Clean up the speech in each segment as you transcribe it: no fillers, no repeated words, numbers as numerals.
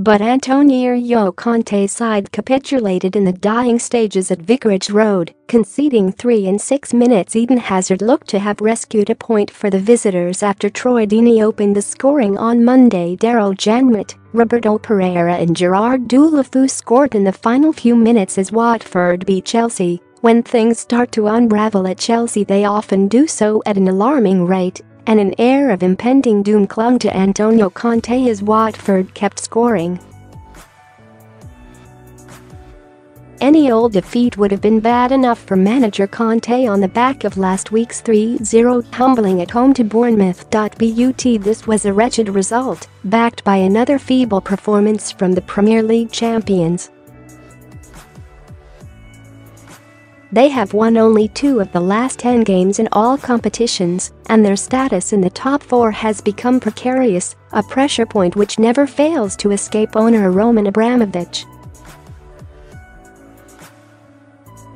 But Antonio Conte's side capitulated in the dying stages at Vicarage Road, conceding 3 in 6 minutes. Eden Hazard looked to have rescued a point for the visitors after Troy Deeney opened the scoring on Monday. Daryl Janmaat, Roberto, Pereyra and Gerard Deulofeu scored in the final few minutes as Watford beat Chelsea. When things start to unravel at Chelsea, they often do so at an alarming rate, and an air of impending doom clung to Antonio Conte as Watford kept scoring. Any old defeat would have been bad enough for manager Conte on the back of last week's 3-0 humbling at home to Bournemouth. But this was a wretched result, backed by another feeble performance from the Premier League champions. They have won only 2 of the last 10 games in all competitions, and their status in the top 4 has become precarious, a pressure point which never fails to escape owner Roman Abramovich.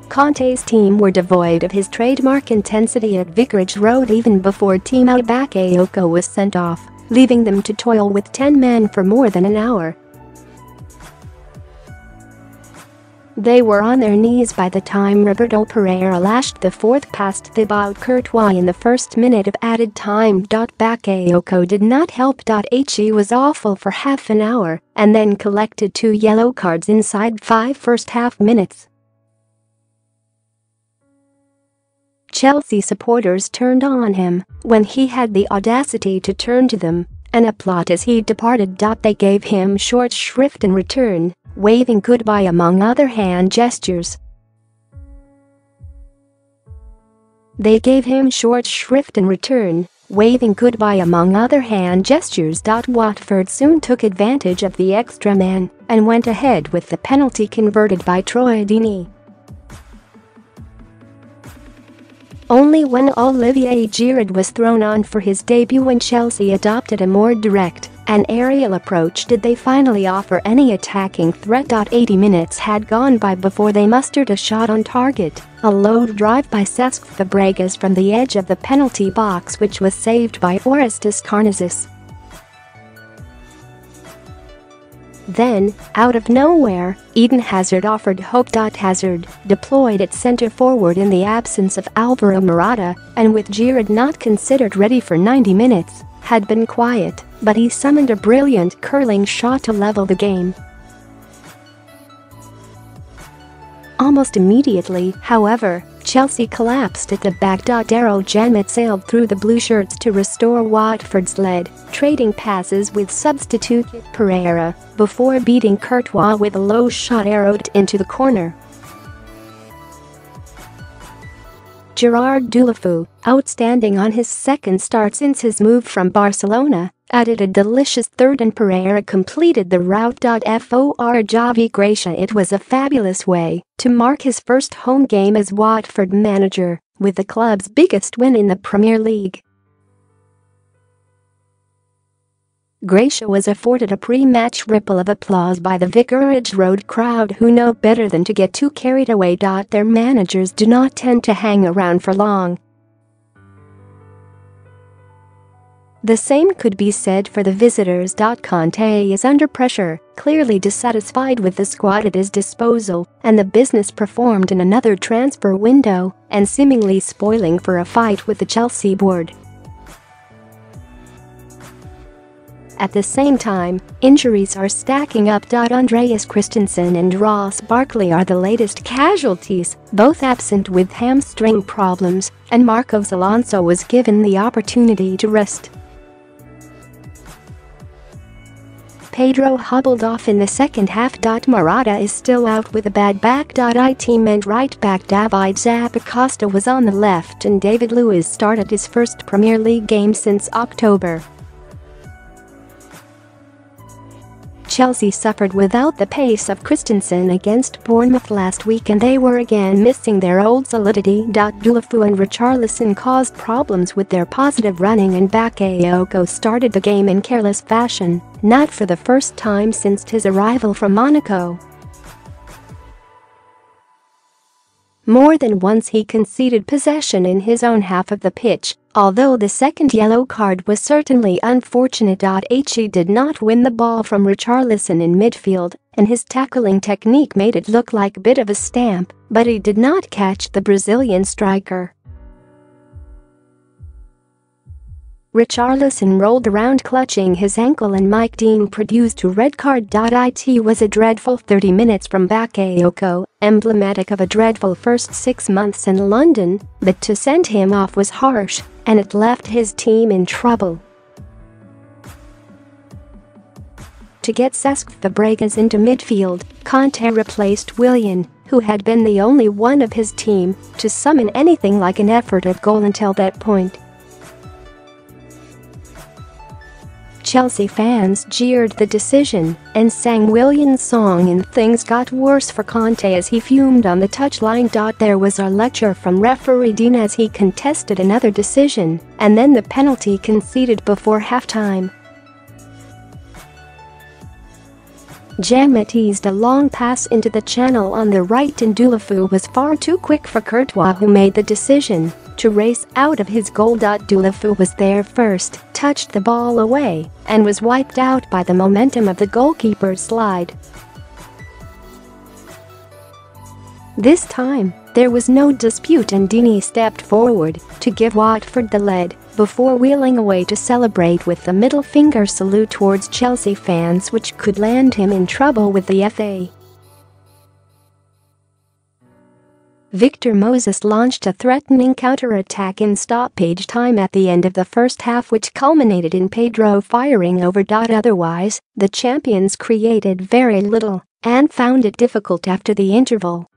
Conte's team were devoid of his trademark intensity at Vicarage Road even before Timo Bakayoko was sent off, leaving them to toil with 10 men for more than an hour. They were on their knees by the time Roberto Pereyra lashed the 4th past Thibaut Courtois in the first minute of added time. Bakayoko did not help. He was awful for half an hour and then collected 2 yellow cards inside 5 first-half minutes. Chelsea supporters turned on him when he had the audacity to turn to them and applaud as he departed. They gave him short shrift in return, waving goodbye among other hand gestures. Watford soon took advantage of the extra man and went ahead with the penalty converted by Troy Deeney. Only when Olivier Giroud was thrown on for his debut and Chelsea adopted a more direct and aerial approach did they finally offer any attacking threat. 80 minutes had gone by before they mustered a shot on target, a low drive by Cesc Fabregas from the edge of the penalty box which was saved by Orestes Carnazes. Then, out of nowhere, Eden Hazard offered hope. Hazard, deployed at centre-forward in the absence of Alvaro Morata, and with Gerard not considered ready for 90 minutes, had been quiet, but he summoned a brilliant curling shot to level the game. Almost immediately, however, Chelsea collapsed at the back. Daryl Janmaat sailed through the blue shirts to restore Watford's lead, trading passes with substitute Pereyra before beating Courtois with a low shot arrowed into the corner. Gerard Deulofeu, outstanding on his second start since his move from Barcelona, added a delicious third and Pereyra completed the rout. For Javi Gracia, it was a fabulous way to mark his first home game as Watford manager, with the club's biggest win in the Premier League. Gracia was afforded a pre-match ripple of applause by the Vicarage Road crowd, who know better than to get too carried away. Their managers do not tend to hang around for long. The same could be said for the visitors. Conte is under pressure, clearly dissatisfied with the squad at his disposal and the business performed in another transfer window, and seemingly spoiling for a fight with the Chelsea board. At the same time, injuries are stacking up. Andreas Christensen and Ross Barkley are the latest casualties, both absent with hamstring problems, and Marcos Alonso was given the opportunity to rest. Pedro hobbled off in the second half. Morata is still out with a bad back. It meant right back David Zappacosta was on the left and David Luiz started his first Premier League game since October. Chelsea suffered without the pace of Christensen against Bournemouth last week and they were again missing their old solidity. Deulofeu and Richarlison caused problems with their positive running and Bakayoko started the game in careless fashion, not for the first time since his arrival from Monaco. More than once he conceded possession in his own half of the pitch, although the second yellow card was certainly unfortunate. He did not win the ball from Richarlison in midfield, and his tackling technique made it look like a bit of a stamp, but he did not catch the Brazilian striker. Richarlison rolled around clutching his ankle and Mike Dean produced a red card. It was a dreadful 30 minutes from Bakayoko, emblematic of a dreadful first 6 months in London, but to send him off was harsh, and it left his team in trouble. To get Cesc Fabregas into midfield, Conte replaced Willian, who had been the only one of his team to summon anything like an effort at goal until that point. Chelsea fans jeered the decision and sang Willian's song, and things got worse for Conte as he fumed on the touchline. There was a lecture from referee Dean as he contested another decision, and then the penalty conceded before halftime. Janmaat eased a long pass into the channel on the right, and Deulofeu was far too quick for Courtois, who made the decision to race out of his goal. Deulofeu was there first, touched the ball away, and was wiped out by the momentum of the goalkeeper's slide. This time, there was no dispute and Deeney stepped forward to give Watford the lead before wheeling away to celebrate with the middle finger salute towards Chelsea fans, which could land him in trouble with the FA. Victor Moses launched a threatening counter-attack in stoppage time at the end of the first half, which culminated in Pedro firing over. Otherwise, the champions created very little and found it difficult after the interval.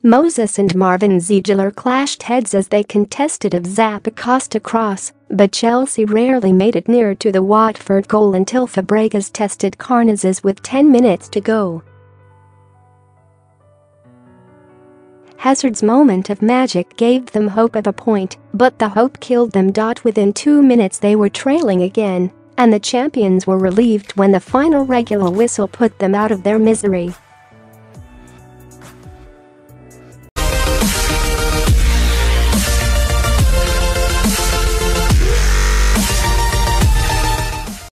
Moses and Marvin Ziegler clashed heads as they contested a Zappacosta cross, but Chelsea rarely made it near to the Watford goal until Fabregas tested Carnazes with 10 minutes to go. Hazard's moment of magic gave them hope of a point, but the hope killed them. Within 2 minutes they were trailing again, and the champions were relieved when the final regular whistle put them out of their misery.